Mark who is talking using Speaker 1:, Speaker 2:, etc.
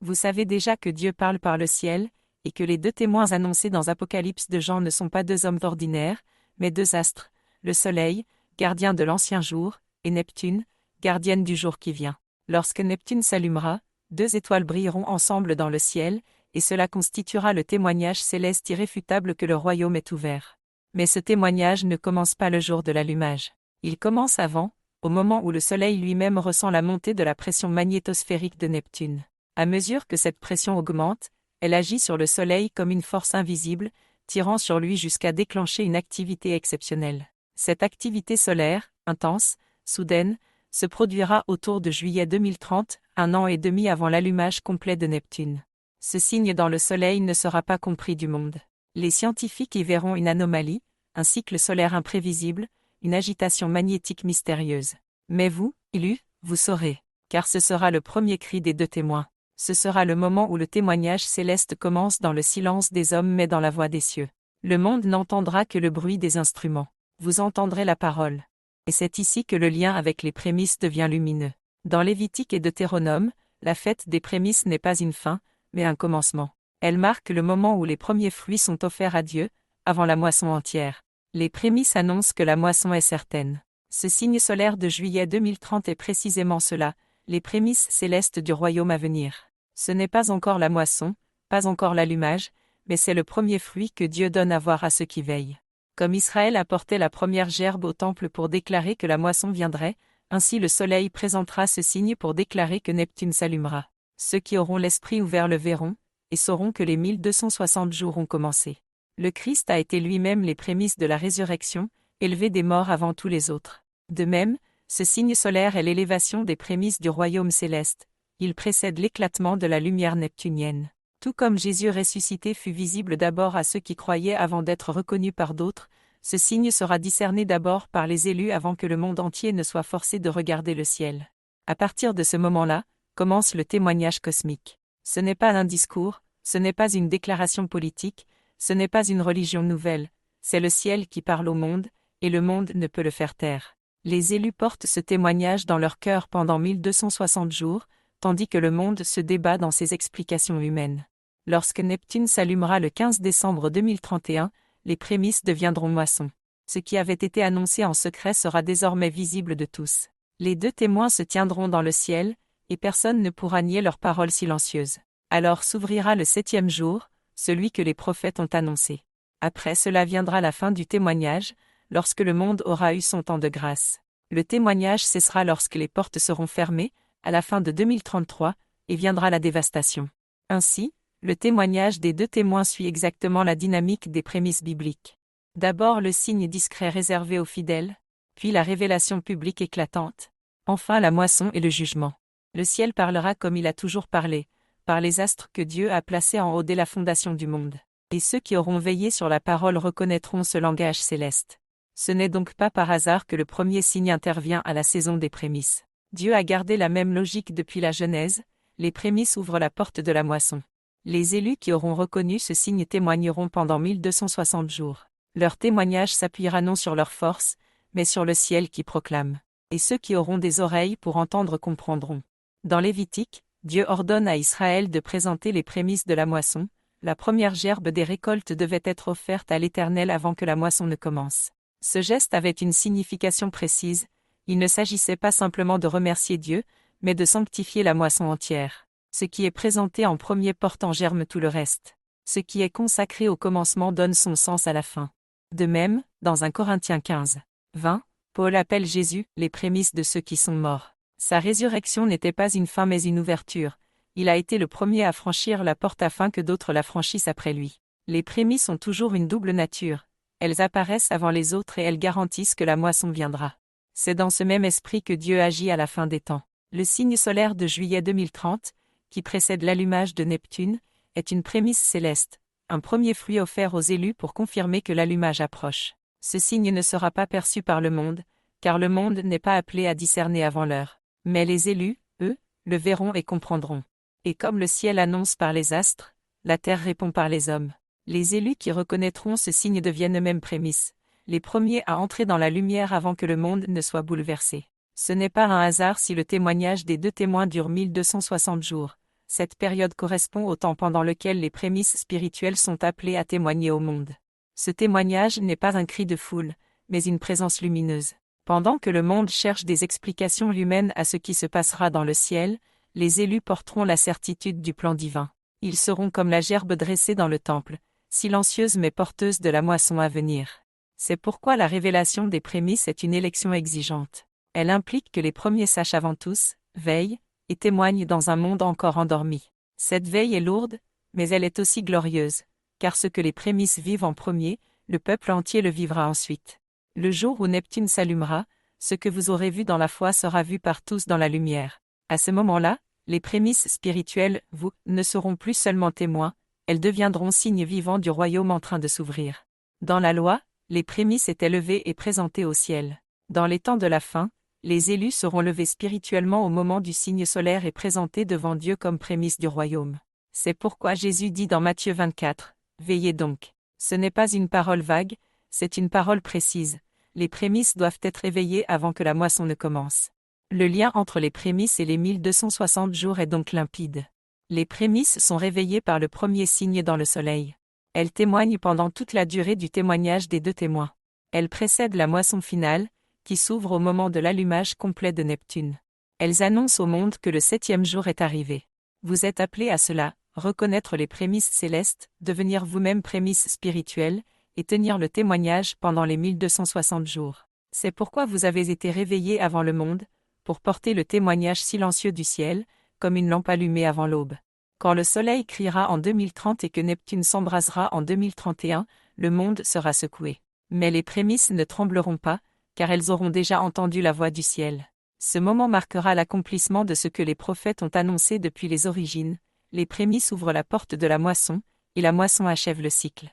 Speaker 1: Vous savez déjà que Dieu parle par le ciel, et que les deux témoins annoncés dans Apocalypse de Jean ne sont pas deux hommes ordinaires, mais deux astres, le Soleil, gardien de l'ancien jour, et Neptune, gardienne du jour qui vient. Lorsque Neptune s'allumera, deux étoiles brilleront ensemble dans le ciel, et cela constituera le témoignage céleste irréfutable que le royaume est ouvert. Mais ce témoignage ne commence pas le jour de l'allumage. Il commence avant, au moment où le Soleil lui-même ressent la montée de la pression magnétosphérique de Neptune. À mesure que cette pression augmente, elle agit sur le Soleil comme une force invisible, tirant sur lui jusqu'à déclencher une activité exceptionnelle. Cette activité solaire, intense, soudaine, se produira autour de juillet 2030, un an et demi avant l'allumage complet de Neptune. Ce signe dans le Soleil ne sera pas compris du monde. Les scientifiques y verront une anomalie, un cycle solaire imprévisible, une agitation magnétique mystérieuse. Mais vous, élus, vous saurez, car ce sera le premier cri des deux témoins. Ce sera le moment où le témoignage céleste commence dans le silence des hommes mais dans la voix des cieux. Le monde n'entendra que le bruit des instruments. Vous entendrez la parole. Et c'est ici que le lien avec les prémices devient lumineux. Dans Lévitique et Deutéronome, la fête des prémices n'est pas une fin, mais un commencement. Elle marque le moment où les premiers fruits sont offerts à Dieu, avant la moisson entière. Les prémices annoncent que la moisson est certaine. Ce signe solaire de juillet 2030 est précisément cela, les prémices célestes du royaume à venir. Ce n'est pas encore la moisson, pas encore l'allumage, mais c'est le premier fruit que Dieu donne à voir à ceux qui veillent. Comme Israël apportait la première gerbe au temple pour déclarer que la moisson viendrait, ainsi le soleil présentera ce signe pour déclarer que Neptune s'allumera. Ceux qui auront l'esprit ouvert le verront, et sauront que les 1260 jours ont commencé. Le Christ a été lui-même les prémices de la résurrection, élevé des morts avant tous les autres. De même, ce signe solaire est l'élévation des prémices du royaume céleste. Il précède l'éclatement de la lumière neptunienne. Tout comme Jésus ressuscité fut visible d'abord à ceux qui croyaient avant d'être reconnus par d'autres, ce signe sera discerné d'abord par les élus avant que le monde entier ne soit forcé de regarder le ciel. À partir de ce moment-là, commence le témoignage cosmique. Ce n'est pas un discours, ce n'est pas une déclaration politique, ce n'est pas une religion nouvelle, c'est le ciel qui parle au monde, et le monde ne peut le faire taire. Les élus portent ce témoignage dans leur cœur pendant 1260 jours, tandis que le monde se débat dans ses explications humaines. Lorsque Neptune s'allumera le 15 décembre 2031, les prémices deviendront moissons. Ce qui avait été annoncé en secret sera désormais visible de tous. Les deux témoins se tiendront dans le ciel, et personne ne pourra nier leurs paroles silencieuses. Alors s'ouvrira le 7e jour, celui que les prophètes ont annoncé. Après cela viendra la fin du témoignage, lorsque le monde aura eu son temps de grâce. Le témoignage cessera lorsque les portes seront fermées, à la fin de 2033, et viendra la dévastation. Ainsi, le témoignage des deux témoins suit exactement la dynamique des prémices bibliques. D'abord le signe discret réservé aux fidèles, puis la révélation publique éclatante, enfin la moisson et le jugement. Le ciel parlera comme il a toujours parlé, par les astres que Dieu a placés en haut dès la fondation du monde. Et ceux qui auront veillé sur la parole reconnaîtront ce langage céleste. Ce n'est donc pas par hasard que le premier signe intervient à la saison des prémices. Dieu a gardé la même logique depuis la Genèse, les prémices ouvrent la porte de la moisson. Les élus qui auront reconnu ce signe témoigneront pendant 1260 jours. Leur témoignage s'appuiera non sur leur force, mais sur le ciel qui proclame. Et ceux qui auront des oreilles pour entendre comprendront. Dans Lévitique, Dieu ordonne à Israël de présenter les prémices de la moisson. La première gerbe des récoltes devait être offerte à l'Éternel avant que la moisson ne commence. Ce geste avait une signification précise. Il ne s'agissait pas simplement de remercier Dieu, mais de sanctifier la moisson entière. Ce qui est présenté en premier porte en germe tout le reste. Ce qui est consacré au commencement donne son sens à la fin. De même, dans 1 Corinthiens 15, 20, Paul appelle Jésus « les prémices de ceux qui sont morts ». Sa résurrection n'était pas une fin mais une ouverture. Il a été le premier à franchir la porte afin que d'autres la franchissent après lui. Les prémices ont toujours une double nature. Elles apparaissent avant les autres et elles garantissent que la moisson viendra. C'est dans ce même esprit que Dieu agit à la fin des temps. Le signe solaire de juillet 2030, qui précède l'allumage de Neptune, est une prémisse céleste, un premier fruit offert aux élus pour confirmer que l'allumage approche. Ce signe ne sera pas perçu par le monde, car le monde n'est pas appelé à discerner avant l'heure. Mais les élus, eux, le verront et comprendront. Et comme le ciel annonce par les astres, la terre répond par les hommes. Les élus qui reconnaîtront ce signe deviennent eux-mêmes prémices, les premiers à entrer dans la lumière avant que le monde ne soit bouleversé. Ce n'est pas un hasard si le témoignage des deux témoins dure 1260 jours. Cette période correspond au temps pendant lequel les prémices spirituelles sont appelées à témoigner au monde. Ce témoignage n'est pas un cri de foule, mais une présence lumineuse. Pendant que le monde cherche des explications humaines à ce qui se passera dans le ciel, les élus porteront la certitude du plan divin. Ils seront comme la gerbe dressée dans le temple, silencieuse mais porteuse de la moisson à venir. C'est pourquoi la révélation des prémices est une élection exigeante. Elle implique que les premiers sachent avant tous, veillent, et témoignent dans un monde encore endormi. Cette veille est lourde, mais elle est aussi glorieuse, car ce que les prémices vivent en premier, le peuple entier le vivra ensuite. Le jour où Neptune s'allumera, ce que vous aurez vu dans la foi sera vu par tous dans la lumière. À ce moment-là, les prémices spirituelles, vous, ne seront plus seulement témoins, elles deviendront signes vivants du royaume en train de s'ouvrir. Dans la loi, les prémices étaient levées et présentées au ciel. Dans les temps de la fin, les élus seront levés spirituellement au moment du signe solaire et présentés devant Dieu comme prémices du royaume. C'est pourquoi Jésus dit dans Matthieu 24, « Veillez donc ». Ce n'est pas une parole vague, c'est une parole précise. Les prémices doivent être éveillées avant que la moisson ne commence. Le lien entre les prémices et les 1260 jours est donc limpide. Les prémices sont réveillées par le premier signe dans le soleil. Elles témoignent pendant toute la durée du témoignage des deux témoins. Elles précèdent la moisson finale, qui s'ouvre au moment de l'allumage complet de Neptune. Elles annoncent au monde que le 7e jour est arrivé. Vous êtes appelés à cela, reconnaître les prémices célestes, devenir vous-même prémices spirituelles, et tenir le témoignage pendant les 1260 jours. C'est pourquoi vous avez été réveillés avant le monde, pour porter le témoignage silencieux du ciel, comme une lampe allumée avant l'aube. Quand le soleil criera en 2030 et que Neptune s'embrasera en 2031, le monde sera secoué. Mais les prémices ne trembleront pas, car elles auront déjà entendu la voix du ciel. Ce moment marquera l'accomplissement de ce que les prophètes ont annoncé depuis les origines. Les prémices ouvrent la porte de la moisson, et la moisson achève le cycle.